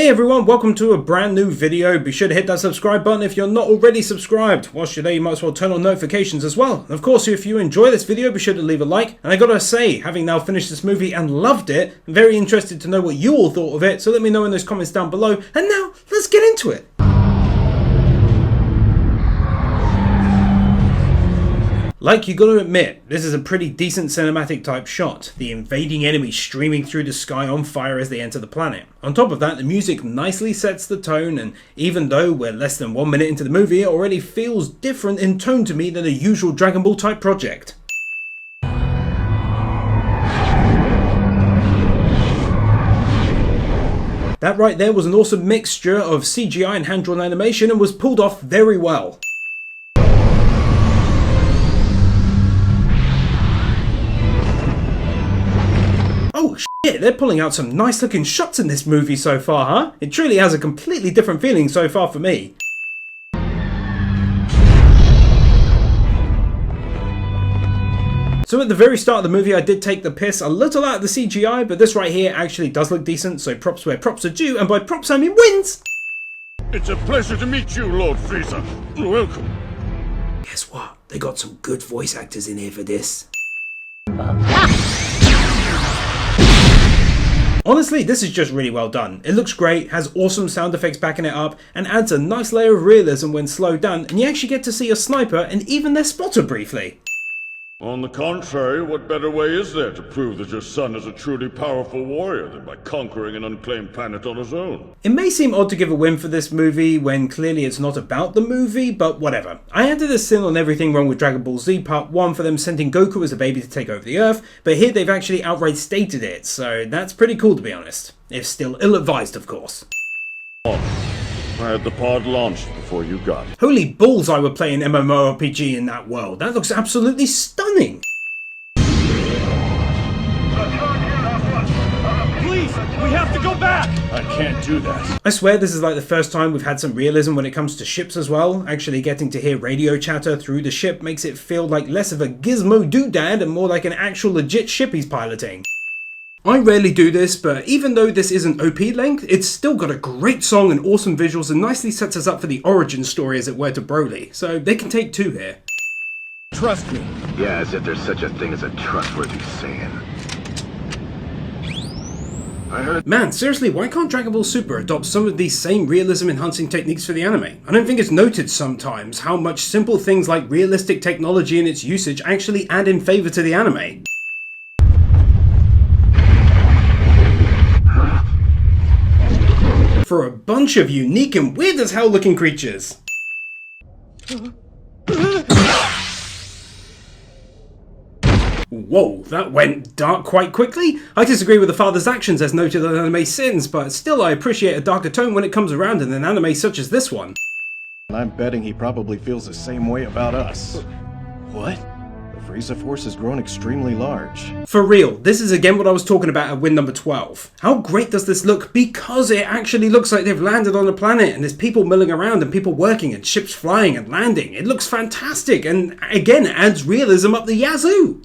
Hey everyone, welcome to a brand new video. Be sure to hit that subscribe button if you're not already subscribed. Whilst you're there, you might as well turn on notifications as well. And of course, if you enjoy this video, be sure to leave a like. And I gotta say, having now finished this movie and loved it, I'm very interested to know what you all thought of it, so let me know in those comments down below. And now, let's get into it. Like, you gotta admit, this is a pretty decent cinematic type shot, the invading enemy streaming through the sky on fire as they enter the planet. On top of that, the music nicely sets the tone, and even though we're less than 1 minute into the movie, it already feels different in tone to me than a usual Dragon Ball type project. That right there was an awesome mixture of CGI and hand-drawn animation and was pulled off very well. Oh shit, they're pulling out some nice looking shots in this movie so far, huh? It truly has a completely different feeling so far for me. So at the very start of the movie I did take the piss a little out of the CGI, but this right here actually does look decent, so props where props are due, and by props I mean wins! It's a pleasure to meet you, Lord Frieza. Welcome. Guess what? They got some good voice actors in here for this. Honestly, this is just really well done. It looks great, has awesome sound effects backing it up, and adds a nice layer of realism when slowed down, and you actually get to see a sniper and even their spotter briefly. On the contrary, what better way is there to prove that your son is a truly powerful warrior than by conquering an unclaimed planet on his own? It may seem odd to give a win for this movie when clearly it's not about the movie, but whatever. I added a sin on everything wrong with Dragon Ball Z Part 1 for them sending Goku as a baby to take over the Earth, but here they've actually outright stated it, so that's pretty cool to be honest. If still ill-advised, of course. I had the pod launched before you got it. Holy balls, I would play an MMORPG in that world. That looks absolutely stunning. Please, we have to go back! I can't do that. I swear this is like the first time we've had some realism when it comes to ships as well. Actually getting to hear radio chatter through the ship makes it feel like less of a gizmo doodad and more like an actual legit ship he's piloting. I rarely do this, but even though this isn't OP length, it's still got a great song and awesome visuals and nicely sets us up for the origin story as it were to Broly, so they can take two here. Trust me. Yeah, as if there's such a thing as a trustworthy Saiyan. I heard. Man, seriously, why can't Dragon Ball Super adopt some of these same realism enhancing techniques for the anime? I don't think it's noted sometimes how much simple things like realistic technology and its usage actually add in favour to the anime. For a bunch of unique and weird as hell looking creatures. Whoa, that went dark quite quickly. I disagree with the father's actions as noted on Anime Sins, but still I appreciate a darker tone when it comes around in an anime such as this one. I'm betting he probably feels the same way about us. What? The Frieza force has grown extremely large. For real, this is again what I was talking about at win number 12. How great does this look? Because it actually looks like they've landed on a planet and there's people milling around and people working and ships flying and landing. It looks fantastic and again adds realism up the yazoo.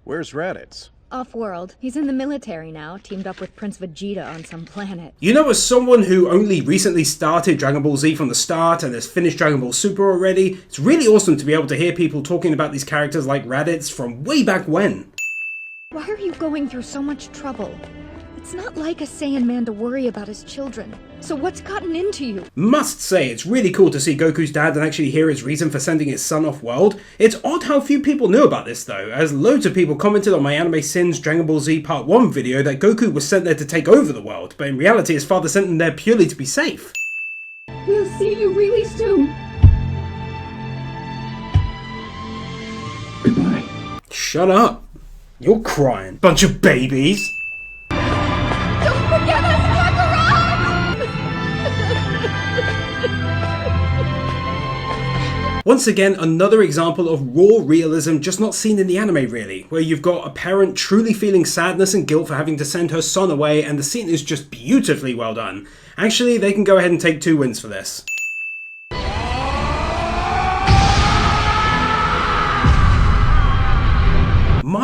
Where's Raditz? Off-world. He's in the military now, teamed up with Prince Vegeta on some planet. You know, as someone who only recently started Dragon Ball Z from the start and has finished Dragon Ball Super already, it's really awesome to be able to hear people talking about these characters like Raditz from way back when. Why are you going through so much trouble? It's not like a Saiyan man to worry about his children. So what's gotten into you? Must say, it's really cool to see Goku's dad and actually hear his reason for sending his son off-world. It's odd how few people knew about this though, as loads of people commented on my Anime Sins Dragon Ball Z Part 1 video that Goku was sent there to take over the world, but in reality his father sent him there purely to be safe. We'll see you really soon. Goodbye. Shut up. You're crying. Bunch of babies. Don't forget us, Kakarot! Once again, another example of raw realism just not seen in the anime really, where you've got a parent truly feeling sadness and guilt for having to send her son away and the scene is just beautifully well done. Actually, they can go ahead and take 2 wins for this.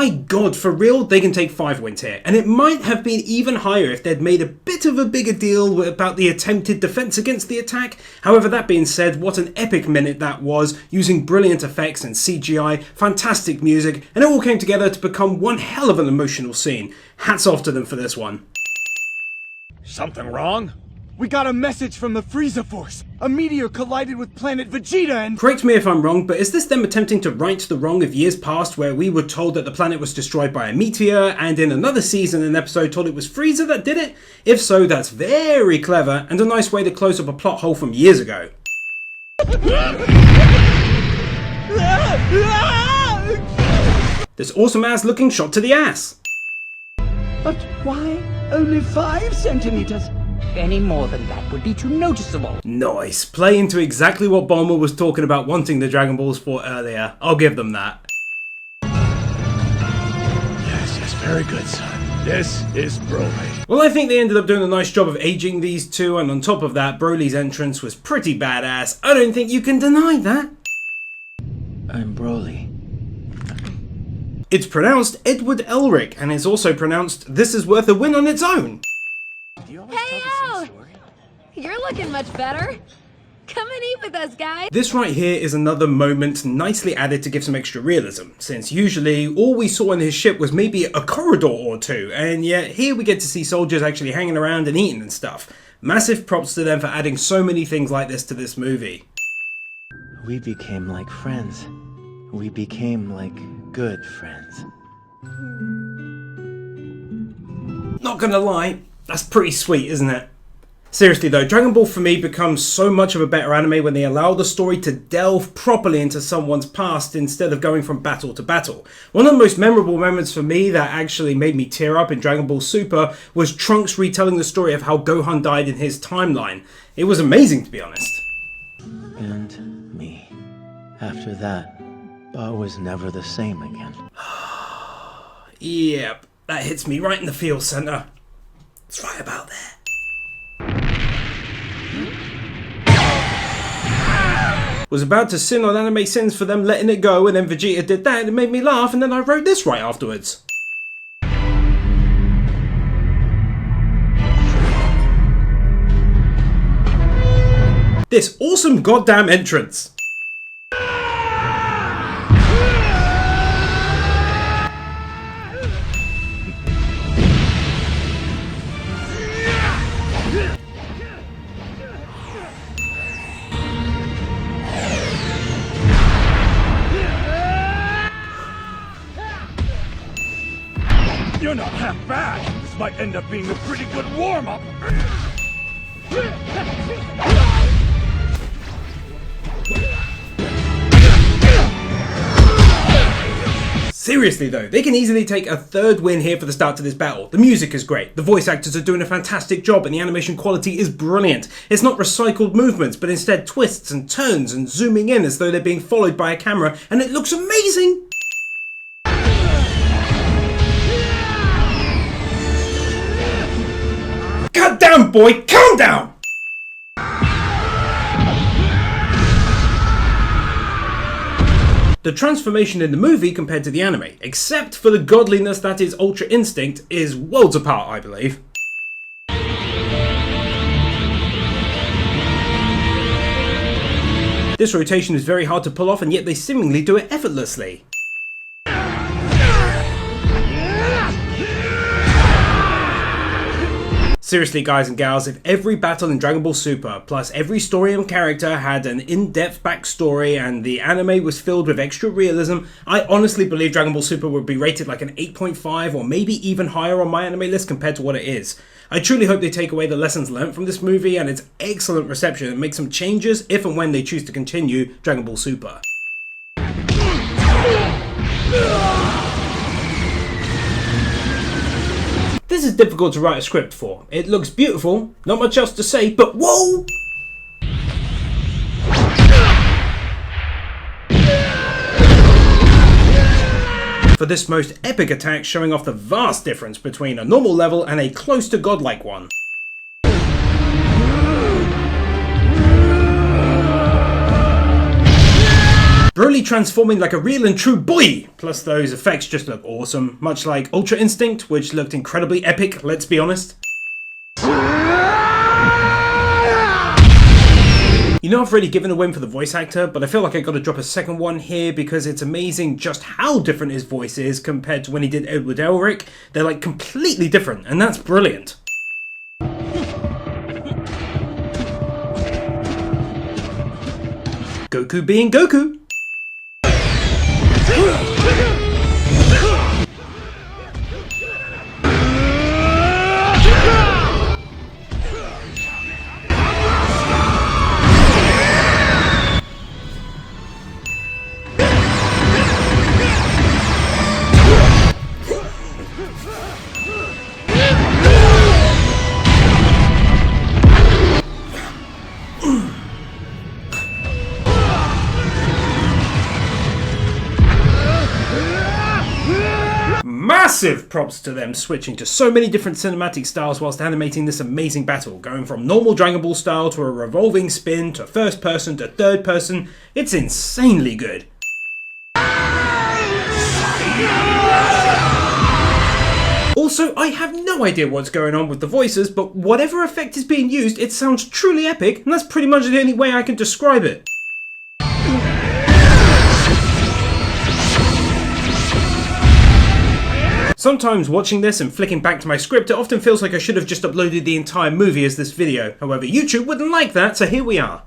my god, for real, they can take 5 wins here. And it might have been even higher if they'd made a bit of a bigger deal about the attempted defense against the attack. However, that being said, what an epic minute that was, using brilliant effects and CGI, fantastic music, and it all came together to become one hell of an emotional scene. Hats off to them for this one. Something wrong? We got a message from the Frieza Force. A meteor collided with planet Vegeta and— Correct me if I'm wrong, but is this them attempting to right the wrong of years past where we were told that the planet was destroyed by a meteor and in another season and episode told it was Frieza that did it? If so, that's very clever and a nice way to close up a plot hole from years ago. This awesome ass looking shot to the ass. But why only 5 centimeters? Any more than that would be too noticeable. Nice. Play into exactly what Bulma was talking about wanting the Dragon Balls for earlier. I'll give them that. Yes, very good, son. This is Broly. Well, I think they ended up doing a nice job of aging these two, and on top of that, Broly's entrance was pretty badass. I don't think you can deny that. I'm Broly. It's pronounced Edward Elric, and it's also pronounced this is worth a win on its own. Hey-o! You're looking much better. Come and eat with us, guys. This right here is another moment nicely added to give some extra realism, since usually all we saw in his ship was maybe a corridor or two, and yet here we get to see soldiers actually hanging around and eating and stuff. Massive props to them for adding so many things like this to this movie. We became like friends. We became like good friends. Not gonna lie, that's pretty sweet, isn't it? Seriously though, Dragon Ball for me becomes so much of a better anime when they allow the story to delve properly into someone's past instead of going from battle to battle. One of the most memorable moments for me that actually made me tear up in Dragon Ball Super was Trunks retelling the story of how Gohan died in his timeline. It was amazing, to be honest. And me. After that, Ba was never the same again. Yep, that hits me right in the feel center. It's right about there. Was about to sin on anime sins for them letting it go, and then Vegeta did that and it made me laugh, and then I wrote this right afterwards. This awesome goddamn entrance. You're not half bad. This might end up being a pretty good warm-up. Seriously though, they can easily take a 3rd win here for the start to this battle. The music is great, the voice actors are doing a fantastic job, and the animation quality is brilliant. It's not recycled movements, but instead twists and turns and zooming in as though they're being followed by a camera, and it looks amazing! God damn boy, calm down! The transformation in the movie compared to the anime, except for the godliness that is Ultra Instinct, is worlds apart, I believe. This rotation is very hard to pull off, and yet they seemingly do it effortlessly. Seriously guys and gals, if every battle in Dragon Ball Super, plus every story and character had an in-depth backstory and the anime was filled with extra realism, I honestly believe Dragon Ball Super would be rated like an 8.5 or maybe even higher on my anime list compared to what it is. I truly hope they take away the lessons learnt from this movie and its excellent reception and make some changes if and when they choose to continue Dragon Ball Super. This is difficult to write a script for. It looks beautiful, not much else to say, but whoa! For this most epic attack, showing off the vast difference between a normal level and a close to godlike one. Broly transforming like a real and true boy! Plus those effects just look awesome, much like Ultra Instinct, which looked incredibly epic, let's be honest. You know, I've really given a win for the voice actor, but I feel like I gotta drop a second one here because it's amazing just how different his voice is compared to when he did Edward Elric. They're like completely different, and that's brilliant. Goku being Goku. Massive props to them switching to so many different cinematic styles whilst animating this amazing battle, going from normal Dragon Ball style to a revolving spin to first person to third person. It's insanely good. Also, I have no idea what's going on with the voices, but whatever effect is being used, it sounds truly epic, and that's pretty much the only way I can describe it. Sometimes watching this and flicking back to my script, it often feels like I should have just uploaded the entire movie as this video. However, YouTube wouldn't like that, so here we are.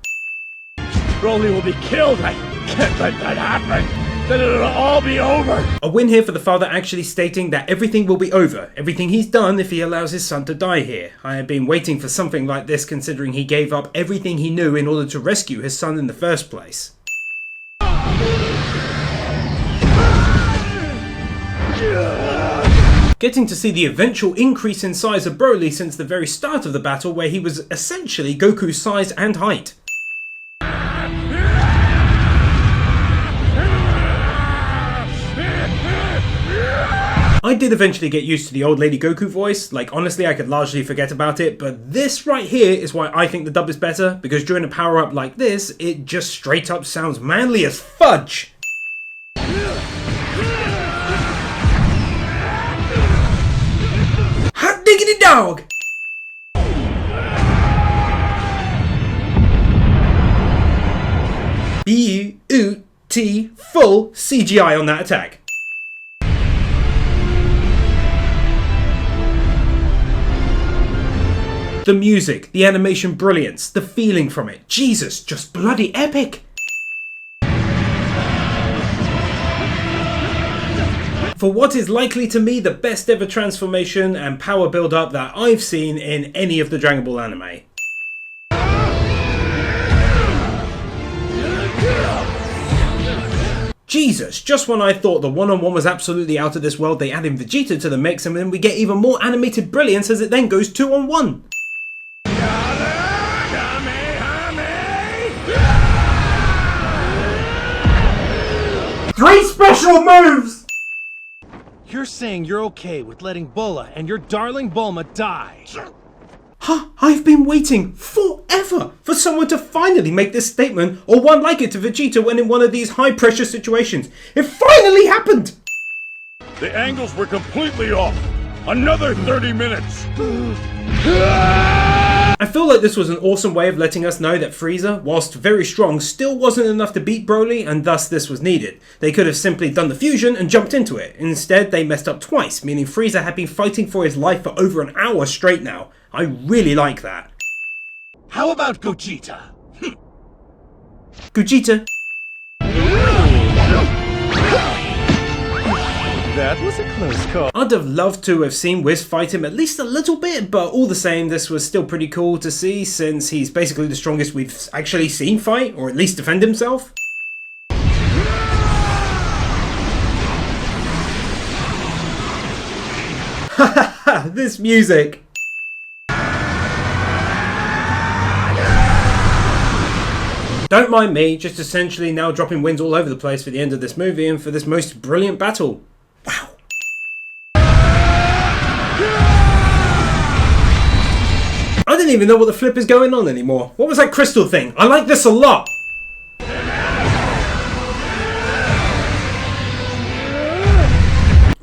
Broly will be killed. I can't let that happen. Then it'll all be over. A win here for the father actually stating that everything will be over, everything he's done if he allows his son to die here. I had been waiting for something like this considering he gave up everything he knew in order to rescue his son in the first place. Getting to see the eventual increase in size of Broly since the very start of the battle where he was essentially Goku's size and height. I did eventually get used to the old lady Goku voice, like honestly I could largely forget about it, but this right here is why I think the dub is better, because during a power up like this, it just straight up sounds manly as fudge! Hot diggity dog! B-U-T full CGI on that attack. The music, the animation brilliance, the feeling from it, Jesus, just bloody epic! For what is likely to me the best ever transformation and power build up that I've seen in any of the Dragon Ball anime. Jesus, just when I thought the one-on-one was absolutely out of this world, they add in Vegeta to the mix and then we get even more animated brilliance as it then goes 2-on-1. Three special moves! You're saying you're okay with letting Bola and your darling Bulma die? Huh, I've been waiting forever for someone to finally make this statement or one like it to Vegeta when in one of these high pressure situations. It finally happened! The angles were completely off. Another 30 minutes. I feel like this was an awesome way of letting us know that Frieza, whilst very strong, still wasn't enough to beat Broly, and thus this was needed. They could have simply done the fusion and jumped into it. Instead, they messed up twice, meaning Frieza had been fighting for his life for over an hour straight now. I really like that. How about Gogeta? Gogeta. That was a close call. I'd have loved to have seen Whis fight him at least a little bit, but all the same, this was still pretty cool to see since he's basically the strongest we've actually seen fight, or at least defend himself. Hahaha, this music! Don't mind me, just essentially now dropping wins all over the place for the end of this movie and for this most brilliant battle. Wow. I didn't even know what the flip is going on anymore. What was that crystal thing? I like this a lot.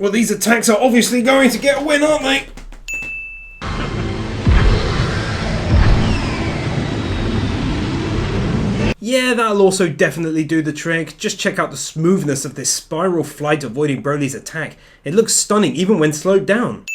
Well, these attacks are obviously going to get a win, aren't they? Yeah, that'll also definitely do the trick. Just check out the smoothness of this spiral flight avoiding Broly's attack. It looks stunning even when slowed down.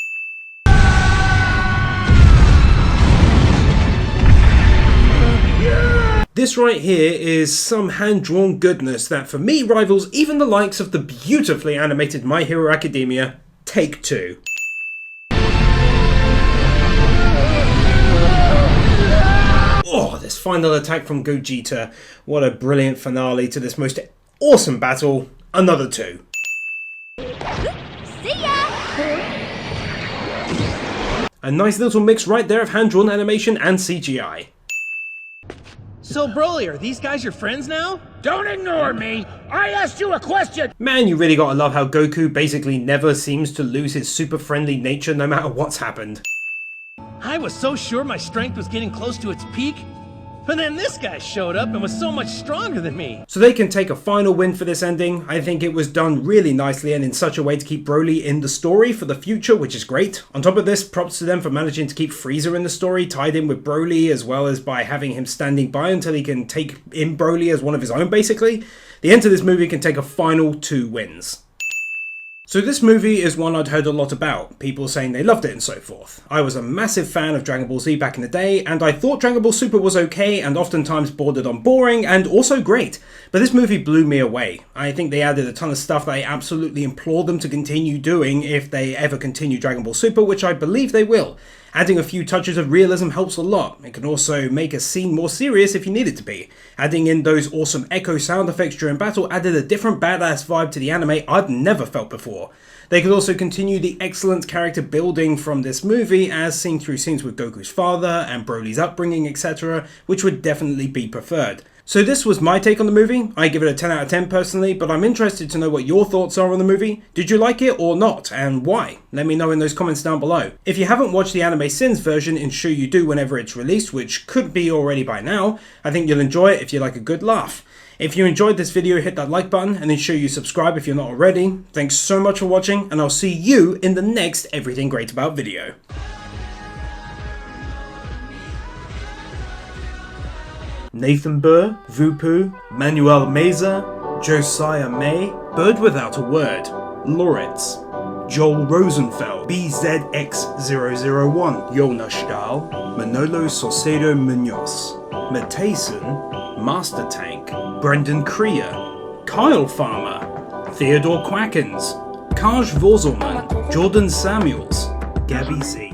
This right here is some hand-drawn goodness that for me rivals even the likes of the beautifully animated My Hero Academia Take 2. Oh, this final attack from Gogeta. What a brilliant finale to this most awesome battle. Another 2. See ya! A nice little mix right there of hand-drawn animation and CGI. So, Broly, are these guys your friends now? Don't ignore me! I asked you a question! Man, you really gotta love how Goku basically never seems to lose his super friendly nature no matter what's happened. I was so sure my strength was getting close to its peak, but then this guy showed up and was so much stronger than me. So they can take a final win for this ending. I think it was done really nicely and in such a way to keep Broly in the story for the future, which is great. On top of this, props to them for managing to keep Frieza in the story, tied in with Broly, as well as by having him standing by until he can take in Broly as one of his own, basically. The end to this movie can take a final 2 wins. So this movie is one I'd heard a lot about, people saying they loved it and so forth. I was a massive fan of Dragon Ball Z back in the day, and I thought Dragon Ball Super was okay and oftentimes bordered on boring and also great. But this movie blew me away. I think they added a ton of stuff that I absolutely implore them to continue doing if they ever continue Dragon Ball Super, which I believe they will. Adding a few touches of realism helps a lot. It can also make a scene more serious if you need it to be. Adding in those awesome echo sound effects during battle added a different badass vibe to the anime I'd never felt before. They could also continue the excellent character building from this movie as seen through scenes with Goku's father and Broly's upbringing, etc., which would definitely be preferred. So this was my take on the movie. I give it a 10 out of 10 personally, but I'm interested to know what your thoughts are on the movie. Did you like it or not, and why? Let me know in those comments down below. If you haven't watched the Anime Sins version, ensure you do whenever it's released, which could be already by now. I think you'll enjoy it if you like a good laugh. If you enjoyed this video, hit that like button and ensure you subscribe if you're not already. Thanks so much for watching, and I'll see you in the next Everything Great About video. Nathan Burr, Vupu, Manuel Meza, Josiah May, Bird Without a Word, Loritz, Joel Rosenfeld, BZX001, Yona Stahl, Manolo Saucedo Munoz, Matayson, Master Tank, Brendan Krier, Kyle Farmer, Theodore Quackens, Kaj Vorzelman, Jordan Samuels, Gabby Z.